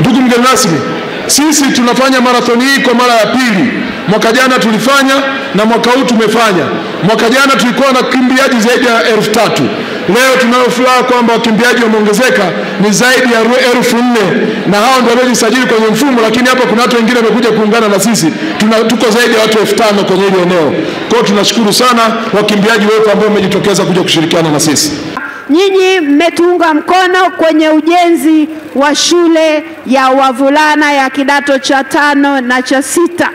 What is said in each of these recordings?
Ndugu mgeni rasmi, sisi tunafanya marathoni hii kwa mara ya pili. Mwaka jana tulifanya na mwaka huu tumefanya. Mwaka jana tulikuwa na wakimbiaji zaidi ya 3,000. Leo tunayo furaha kwamba wakimbiaji wameongezeka ni zaidi ya 4,000, na hao ndio waliojisajili kwenye mfumo, lakini hapa kuna watu wengine wamekuja kuungana na sisi. Tuko zaidi ya watu 5,000 kwenye hili eneo. Kwa hiyo tunashukuru sana wakimbiaji wote ambao wamejitokeza kuja kushirikiana na sisi. Nyinyi mmetuunga mkono kwenye ujenzi wa shule ya wavulana ya kidato cha 5 na cha 6.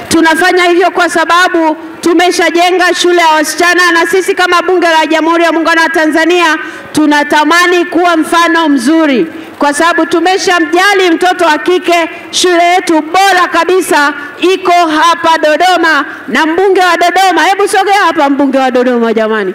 Tunafanya hivyo kwa sababu tumeshajenga shule ya wasichana, na sisi kama Bunge la Jamhuri ya Muungano wa Tanzania tunatamani kuwa mfano mzuri, kwa sababu tumeshamjali mtoto wa kike. Shule yetu bora kabisa iko hapa Dodoma, na mbunge wa Dodoma, hebu sogea hapa mbunge wa Dodoma jamani.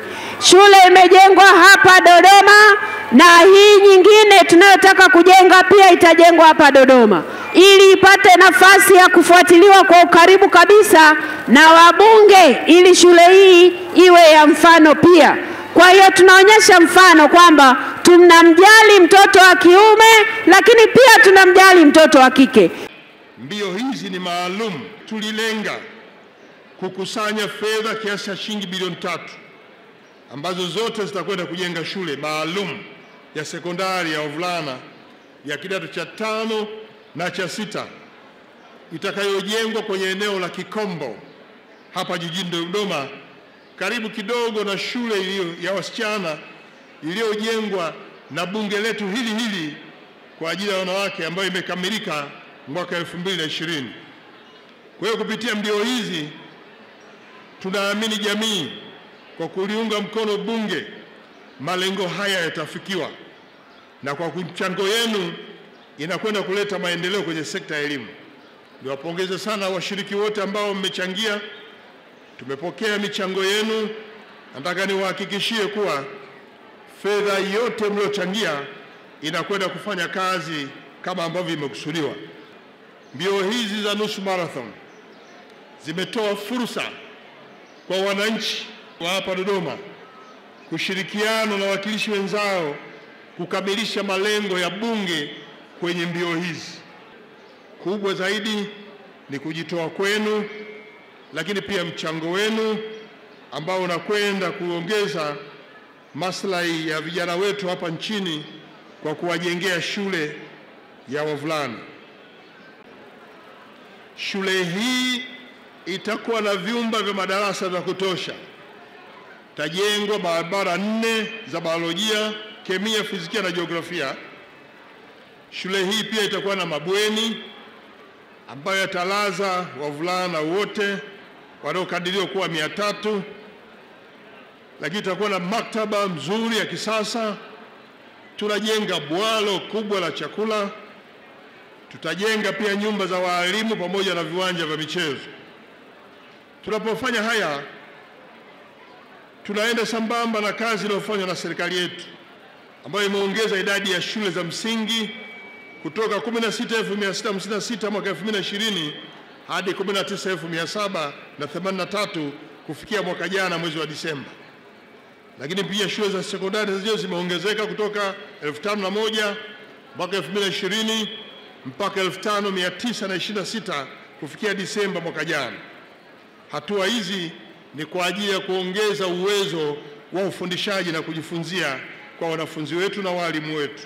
Shule imejengwa hapa Dodoma, na hii nyingine tunayotaka kujenga pia itajengwa hapa Dodoma, ili ipate nafasi ya kufuatiliwa kwa ukaribu kabisa na wabunge, ili shule hii iwe ya mfano pia. Kwa hiyo tunaonyesha mfano kwamba tunamjali mtoto wa kiume, lakini pia tunamjali mtoto wa kike. Mbio hizi ni maalum. Tulilenga kukusanya fedha kiasi cha shilingi bilioni 3 ambazo zote zitakwenda kujenga shule maalum ya sekondari ya wavulana ya kidato cha 5 na cha 6 itakayojengwa kwenye eneo la Kikombo hapa jijini Dodoma, karibu kidogo na shule ya wasichana iliyojengwa na bunge letu hili kwa ajili ya wanawake ambayo imekamilika mwaka 2020. Kwa hiyo kupitia mbio hizi tunaamini jamii kwa kuliunga mkono bunge, malengo haya yatafikiwa, na kwa mchango yenu inakwenda kuleta maendeleo kwenye sekta ya elimu. Niwapongeze sana washiriki wote ambao mmechangia. Tumepokea michango yenu. Nataka niwahakikishie kuwa fedha yote mliochangia inakwenda kufanya kazi kama ambavyo imekusudiwa. Mbio hizi za nusu marathon zimetoa fursa kwa wananchi wa hapa Dodoma kushirikiana na wawakilishi wenzao kukamilisha malengo ya bunge kwenye mbio hizi. Kubwa zaidi ni kujitoa kwenu, lakini pia mchango wenu ambao unakwenda kuongeza maslahi ya vijana wetu hapa nchini kwa kuwajengea shule ya wavulana. Shule hii itakuwa na vyumba vya madarasa vya kutosha. Tajengwa maabara 4 za biolojia, kemia, fizikia na jiografia. Shule hii pia itakuwa na mabweni ambayo yatalaza wavulana wote wanaokadiriwa kuwa 300. Lakini itakuwa na maktaba mzuri ya kisasa. Tunajenga bwalo kubwa la chakula. Tutajenga pia nyumba za walimu pamoja na viwanja vya michezo. Tunapofanya haya, tunaenda sambamba na kazi iliyofanywa na serikali yetu ambayo imeongeza idadi ya shule za msingi kutoka 16,656 mwaka 2020 hadi 19,783 kufikia mwaka jana mwezi wa Disemba. Lakini pia shule za sekondari hizo zimeongezeka kutoka 5,001 mwaka 2020 mpaka 5,926 kufikia Disemba mwaka jana. Hatua hizi ni kwa ajili ya kuongeza uwezo wa ufundishaji na kujifunzia kwa wanafunzi wetu na walimu wetu.